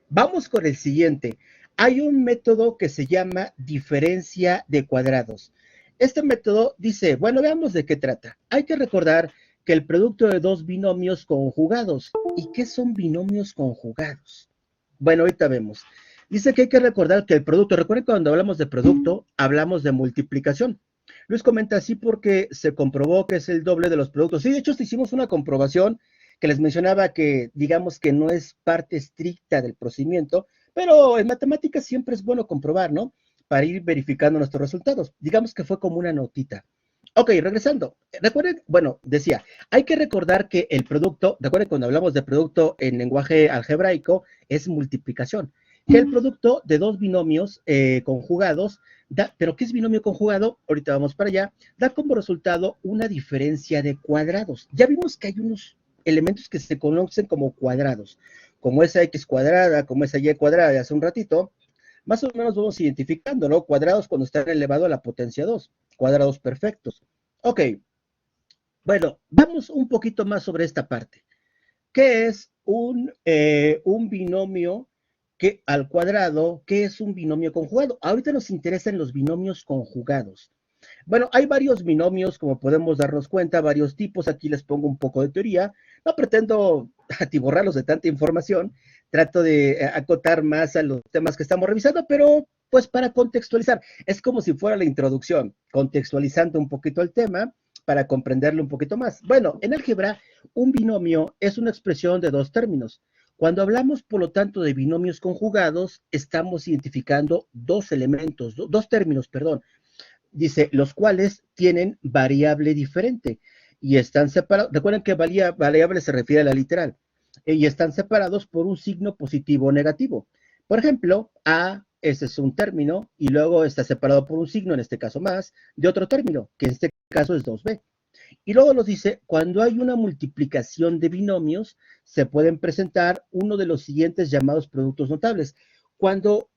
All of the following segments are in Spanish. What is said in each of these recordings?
Vamos con el siguiente. Hay un método que se llama diferencia de cuadrados. Este método dice, bueno, veamos de qué trata. Hay que recordar que el producto de dos binomios conjugados. ¿Y qué son binomios conjugados? Bueno, ahorita vemos. Dice que hay que recordar que el producto, recuerden que cuando hablamos de producto, hablamos de multiplicación. Luis comenta así porque se comprobó que es el doble de los productos. Sí, de hecho, hicimos una comprobación que les mencionaba que digamos que no es parte estricta del procedimiento, pero en matemáticas siempre es bueno comprobar, ¿no? Para ir verificando nuestros resultados. Digamos que fue como una notita. Ok, regresando. Recuerden, bueno, decía, hay que recordar que el producto, recuerden cuando hablamos de producto en lenguaje algebraico, es multiplicación. Que el producto de dos binomios conjugados da, pero ¿qué es binomio conjugado? Ahorita vamos para allá, da como resultado una diferencia de cuadrados. Ya vimos que hay unos elementos que se conocen como cuadrados, como esa x cuadrada, como esa y cuadrada de hace un ratito, más o menos vamos identificando, ¿no? Cuadrados cuando están elevado a la potencia 2, cuadrados perfectos. Ok, bueno, vamos un poquito más sobre esta parte. ¿Qué es un binomio que, al cuadrado? ¿Qué es un binomio conjugado? Ahorita nos interesan los binomios conjugados. Bueno, hay varios binomios, como podemos darnos cuenta, varios tipos. Aquí les pongo un poco de teoría. No pretendo atiborrarlos de tanta información. Trato de acotar más a los temas que estamos revisando, pero pues para contextualizar. Es como si fuera la introducción, contextualizando un poquito el tema para comprenderlo un poquito más. Bueno, en álgebra, un binomio es una expresión de dos términos. Cuando hablamos, por lo tanto, de binomios conjugados, estamos identificando dos elementos, dos términos, perdón. Dice, los cuales tienen variable diferente y están separados. Recuerden que variable se refiere a la literal. Y están separados por un signo positivo o negativo. Por ejemplo, A, ese es un término, y luego está separado por un signo, en este caso más, de otro término, que en este caso es 2B. Y luego nos dice, cuando hay una multiplicación de binomios, se pueden presentar uno de los siguientes llamados productos notables. Cuando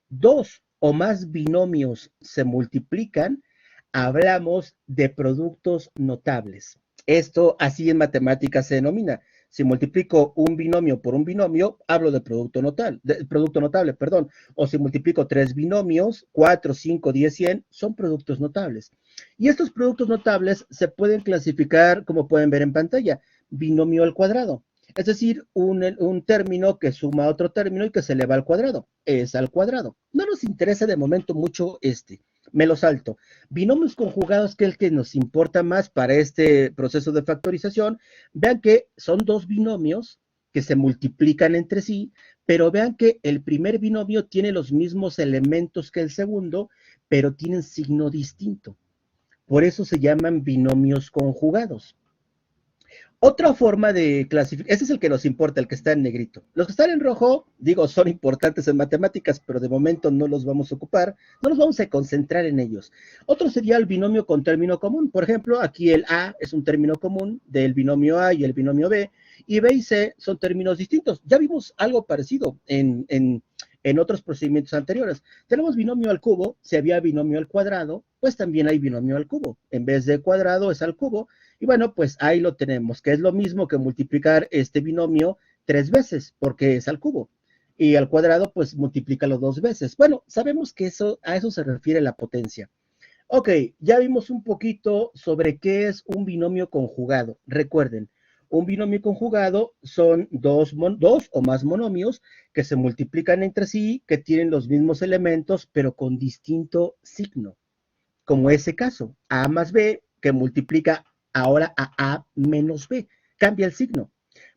dos o más binomios se multiplican, hablamos de productos notables. Esto así en matemáticas se denomina. Si multiplico un binomio por un binomio, hablo de producto notable, perdón. O si multiplico tres binomios, 4, 5, 10, 100, son productos notables. Y estos productos notables se pueden clasificar, como pueden ver en pantalla, binomio al cuadrado. Es decir, un término que suma a otro término y que se eleva al cuadrado. Es al cuadrado. No nos interesa de momento mucho este. Me lo salto. Binomios conjugados, que es el que nos importa más para este proceso de factorización. Vean que son dos binomios que se multiplican entre sí, pero vean que el primer binomio tiene los mismos elementos que el segundo, pero tienen signo distinto. Por eso se llaman binomios conjugados. Otra forma de clasificar, este es el que nos importa, el que está en negrito. Los que están en rojo, digo, son importantes en matemáticas, pero de momento no los vamos a ocupar, no nos vamos a concentrar en ellos. Otro sería el binomio con término común. Por ejemplo, aquí el A es un término común del binomio A y el binomio B, y B y C son términos distintos. Ya vimos algo parecido en otros procedimientos anteriores. Tenemos binomio al cubo, si había binomio al cuadrado, pues también hay binomio al cubo. En vez de cuadrado es al cubo, y bueno, pues ahí lo tenemos, que es lo mismo que multiplicar este binomio tres veces, porque es al cubo. Y al cuadrado, pues multiplícalo dos veces. Bueno, sabemos que a eso se refiere la potencia. Ok, ya vimos un poquito sobre qué es un binomio conjugado. Recuerden, un binomio conjugado son dos o más monomios que se multiplican entre sí, que tienen los mismos elementos, pero con distinto signo, como ese caso, A más B, que multiplica ahora a menos B, cambia el signo.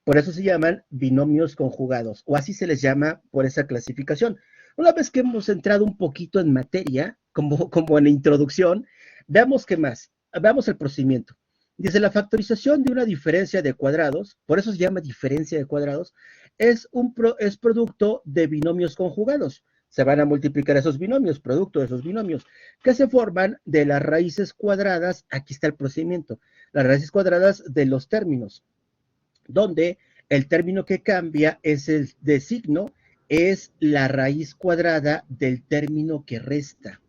Por eso se llaman binomios conjugados, o así se les llama por esa clasificación. Una vez que hemos entrado un poquito en materia, como en introducción, veamos qué más. Veamos el procedimiento. Dice, la factorización de una diferencia de cuadrados, por eso se llama diferencia de cuadrados, es producto de binomios conjugados. Se van a multiplicar esos binomios, producto de esos binomios, que se forman de las raíces cuadradas. Aquí está el procedimiento. Las raíces cuadradas de los términos, donde el término que cambia es el de signo, es la raíz cuadrada del término que resta.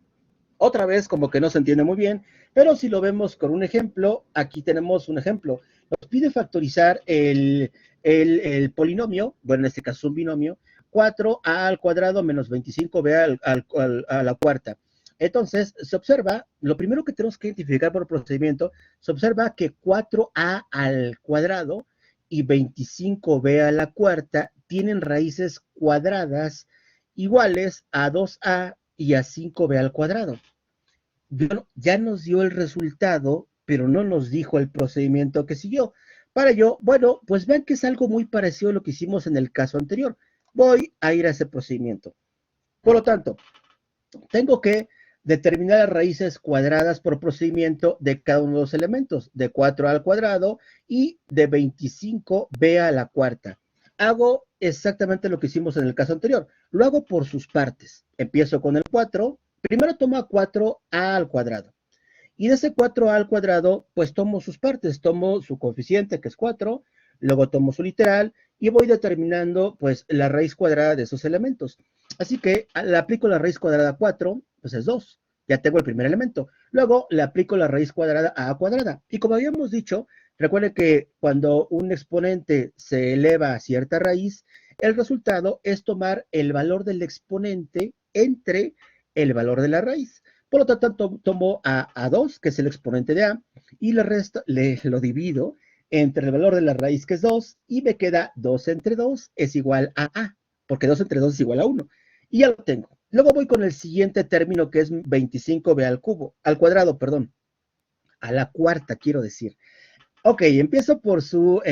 Otra vez, como que no se entiende muy bien, pero si lo vemos con un ejemplo, aquí tenemos un ejemplo. Nos pide factorizar el polinomio, bueno, en este caso es un binomio, 4a al cuadrado menos 25b a la cuarta. Entonces, se observa, lo primero que tenemos que identificar por procedimiento, se observa que 4a al cuadrado y 25b a la cuarta tienen raíces cuadradas iguales a 2a y a 5b al cuadrado. Bueno, ya nos dio el resultado, pero no nos dijo el procedimiento que siguió. Para ello, bueno, pues vean que es algo muy parecido a lo que hicimos en el caso anterior. Voy a ir a ese procedimiento. Por lo tanto, tengo que determinar las raíces cuadradas por procedimiento de cada uno de los elementos, de 4 al cuadrado y de 25b a la cuarta. Hago exactamente lo que hicimos en el caso anterior. Lo hago por sus partes. Empiezo con el 4. Primero tomo a 4a al cuadrado. Y de ese 4a al cuadrado, pues tomo sus partes. Tomo su coeficiente, que es 4, luego tomo su literal y voy determinando, pues, la raíz cuadrada de esos elementos. Así que le aplico la raíz cuadrada a 4, pues es 2. Ya tengo el primer elemento. Luego le aplico la raíz cuadrada a cuadrada. Y como habíamos dicho, recuerden que cuando un exponente se eleva a cierta raíz, el resultado es tomar el valor del exponente entre el valor de la raíz. Por lo tanto, tomo a 2, que es el exponente de a, y le resto, lo divido entre el valor de la raíz, que es 2, y me queda 2 entre 2 es igual a, porque 2 entre 2 es igual a 1. Y ya lo tengo. Luego voy con el siguiente término, que es 25b al cuadrado, perdón, a la cuarta, quiero decir. Ok, empiezo por su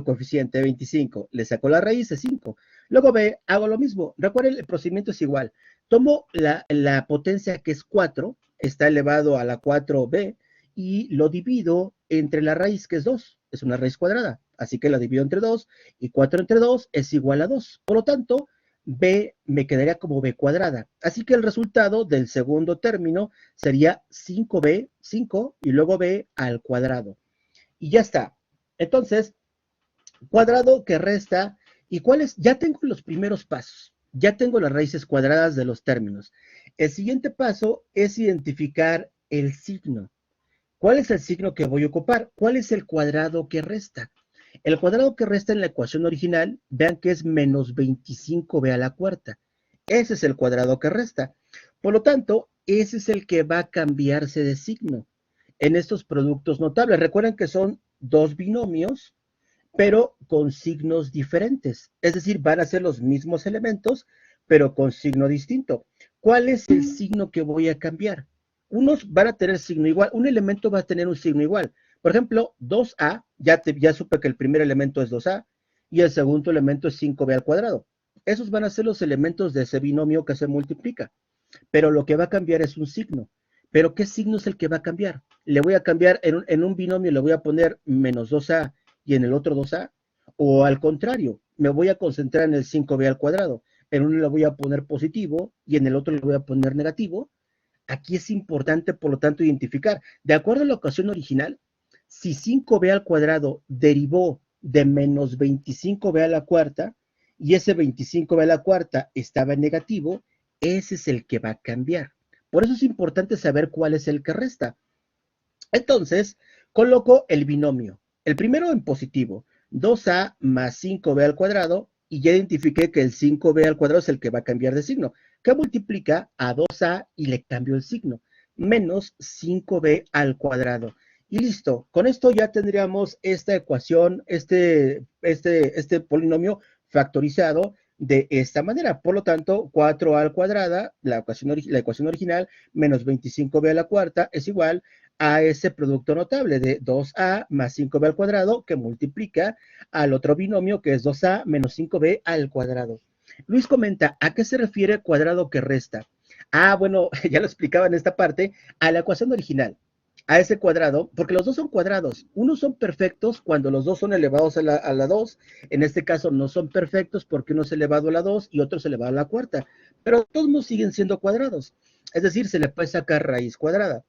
coeficiente 25, le saco la raíz de 5. Luego b, hago lo mismo. Recuerden, el procedimiento es igual. Tomo la potencia, que es 4, está elevado a la 4b, y lo divido entre la raíz, que es 2, es una raíz cuadrada. Así que la divido entre 2, y 4 entre 2 es igual a 2. Por lo tanto, b me quedaría como b cuadrada. Así que el resultado del segundo término sería 5b, 5, y luego b al cuadrado. Y ya está. Entonces, cuadrado que resta, ¿y cuáles? Ya tengo los primeros pasos, ya tengo las raíces cuadradas de los términos. El siguiente paso es identificar el signo. ¿Cuál es el signo que voy a ocupar? ¿Cuál es el cuadrado que resta? El cuadrado que resta en la ecuación original, vean que es menos 25b a la cuarta. Ese es el cuadrado que resta. Por lo tanto, ese es el que va a cambiarse de signo en estos productos notables. Recuerden que son dos binomios, pero con signos diferentes. Es decir, van a ser los mismos elementos, pero con signo distinto. ¿Cuál es el signo que voy a cambiar? Unos van a tener signo igual, un elemento va a tener un signo igual. Por ejemplo, 2a, ya supe que el primer elemento es 2a y el segundo elemento es 5b al cuadrado. Esos van a ser los elementos de ese binomio que se multiplica. Pero lo que va a cambiar es un signo. ¿Pero qué signo es el que va a cambiar? Le voy a cambiar, en un binomio le voy a poner menos 2a y en el otro 2a, o al contrario, me voy a concentrar en el 5b al cuadrado. En uno le voy a poner positivo y en el otro le voy a poner negativo. Aquí es importante, por lo tanto, identificar, de acuerdo a la ecuación original, si 5b al cuadrado derivó de menos 25b a la cuarta y ese 25b a la cuarta estaba en negativo, ese es el que va a cambiar. Por eso es importante saber cuál es el que resta. Entonces, coloco el binomio. El primero en positivo, 2a más 5b al cuadrado, y ya identifiqué que el 5b al cuadrado es el que va a cambiar de signo, que multiplica a 2a y le cambio el signo, menos 5b al cuadrado. Y listo, con esto ya tendríamos esta ecuación, este polinomio factorizado de esta manera. Por lo tanto, 4a al cuadrada, la ecuación original, menos 25b a la cuarta, es igual a ese producto notable de 2a más 5b al cuadrado, que multiplica al otro binomio, que es 2a menos 5b al cuadrado. Luis comenta, ¿a qué se refiere cuadrado que resta? Ah, bueno, ya lo explicaba en esta parte, a la ecuación original, a ese cuadrado, porque los dos son cuadrados. Unos son perfectos cuando los dos son elevados a la 2. En este caso no son perfectos porque uno es elevado a la 2 y otro es elevado a la cuarta. Pero todos no siguen siendo cuadrados. Es decir, se le puede sacar raíz cuadrada.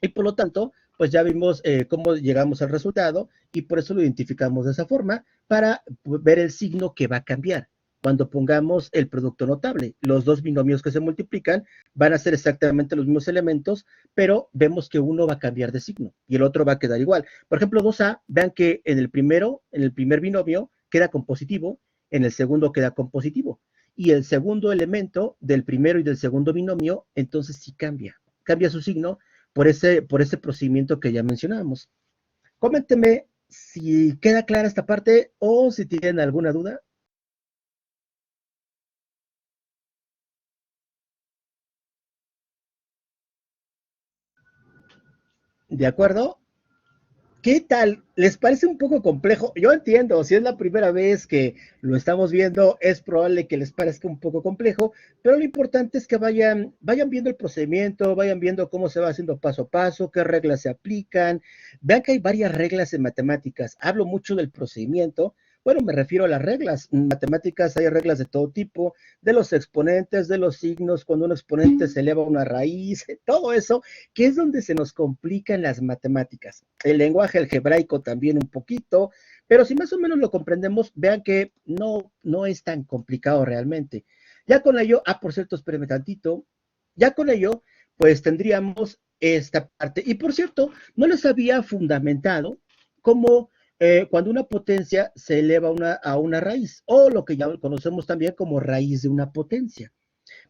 Y por lo tanto, pues ya vimos cómo llegamos al resultado y por eso lo identificamos de esa forma para ver el signo que va a cambiar. Cuando pongamos el producto notable, los dos binomios que se multiplican van a ser exactamente los mismos elementos, pero vemos que uno va a cambiar de signo y el otro va a quedar igual. Por ejemplo, 2a, vean que en el primer binomio queda con positivo, en el segundo queda con positivo. y el segundo elemento del primero y del segundo binomio, entonces sí cambia su signo por ese procedimiento que ya mencionábamos. Coménteme si queda clara esta parte o si tienen alguna duda. ¿De acuerdo? ¿Qué tal? ¿Les parece un poco complejo? Yo entiendo, si es la primera vez que lo estamos viendo, es probable que les parezca un poco complejo, pero lo importante es que vayan viendo el procedimiento, vayan viendo cómo se va haciendo paso a paso, qué reglas se aplican. Vean que hay varias reglas en matemáticas. Hablo mucho del procedimiento. Bueno, me refiero a las reglas. En matemáticas hay reglas de todo tipo, de los exponentes, de los signos, cuando un exponente se eleva a una raíz, todo eso, que es donde se nos complican las matemáticas. El lenguaje algebraico también un poquito, pero si más o menos lo comprendemos, vean que no es tan complicado realmente. Ya con ello, por cierto, espérenme tantito, ya con ello, pues tendríamos esta parte. Y por cierto, no les había fundamentado cómo cuando una potencia se eleva a una raíz, o lo que ya conocemos también como raíz de una potencia.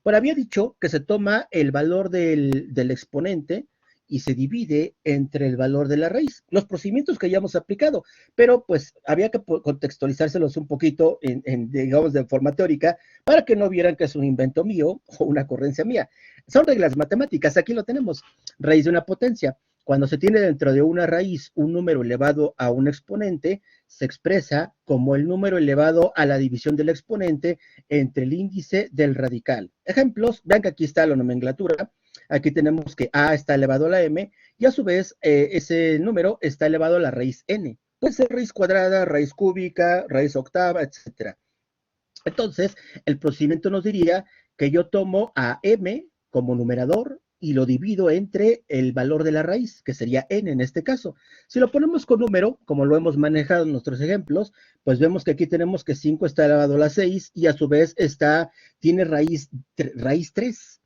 Bueno, había dicho que se toma el valor del exponente y se divide entre el valor de la raíz. Los procedimientos que ya hemos aplicado, pero pues había que contextualizárselos un poquito, digamos, de forma teórica, para que no vieran que es un invento mío o una ocurrencia mía. Son reglas matemáticas, aquí lo tenemos. Raíz de una potencia. Cuando se tiene dentro de una raíz un número elevado a un exponente, se expresa como el número elevado a la división del exponente entre el índice del radical. Ejemplos, vean que aquí está la nomenclatura, aquí tenemos que a está elevado a la m, y a su vez ese número está elevado a la raíz n. Puede ser raíz cuadrada, raíz cúbica, raíz octava, etcétera. Entonces, el procedimiento nos diría que yo tomo a m como numerador y lo divido entre el valor de la raíz, que sería n en este caso. Si lo ponemos con número, como lo hemos manejado en nuestros ejemplos, pues vemos que aquí tenemos que 5 está elevado a la 6 y a su vez tiene raíz 3,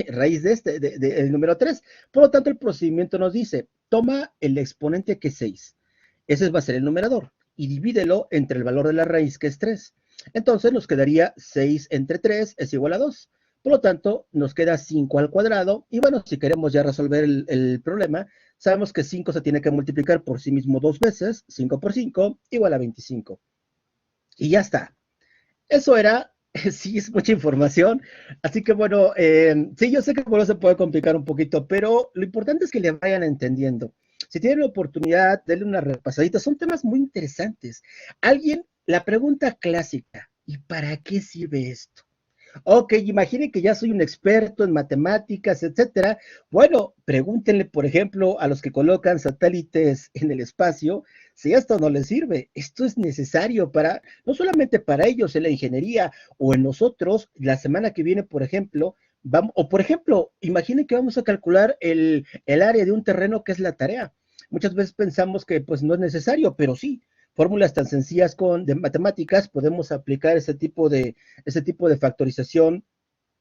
raíz el número 3. Por lo tanto, el procedimiento nos dice, toma el exponente que es 6, ese va a ser el numerador, y divídelo entre el valor de la raíz que es 3. Entonces nos quedaría 6 entre 3 es igual a 2. Por lo tanto, nos queda 5 al cuadrado. Y bueno, si queremos ya resolver el problema, sabemos que 5 se tiene que multiplicar por sí mismo 2 veces. 5 por 5 igual a 25. Y ya está. Eso era, sí, es mucha información. Así que bueno, sí, yo sé que por eso se puede complicar un poquito, pero lo importante es que le vayan entendiendo. Si tienen la oportunidad, denle una repasadita. Son temas muy interesantes. La pregunta clásica, ¿y para qué sirve esto? Ok, imaginen que ya soy un experto en matemáticas, etcétera. Bueno, pregúntenle, por ejemplo, a los que colocan satélites en el espacio, si esto no les sirve. Esto es necesario no solamente para ellos en la ingeniería o en nosotros, la semana que viene, por ejemplo, o por ejemplo, imaginen que vamos a calcular el área de un terreno que es la tarea. Muchas veces pensamos que pues no es necesario, pero sí, fórmulas tan sencillas de matemáticas podemos aplicar ese tipo de factorización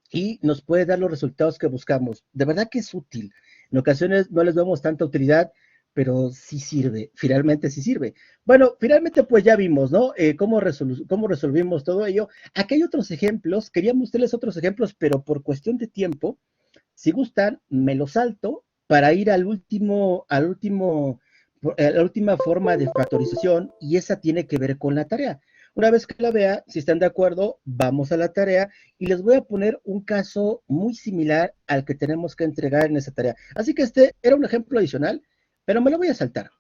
y nos puede dar los resultados que buscamos. De verdad que es útil. En ocasiones no les damos tanta utilidad, pero sí sirve, finalmente sí sirve. Bueno, finalmente pues ya vimos, ¿no? Cómo resolvimos todo ello. Aquí hay otros ejemplos, quería mostrarles otros ejemplos, pero por cuestión de tiempo, si gustan, me lo salto para ir a la última forma de factorización y esa tiene que ver con la tarea. Una vez que la vea, si están de acuerdo, vamos a la tarea y les voy a poner un caso muy similar al que tenemos que entregar en esa tarea. Así que este era un ejemplo adicional, pero me lo voy a saltar.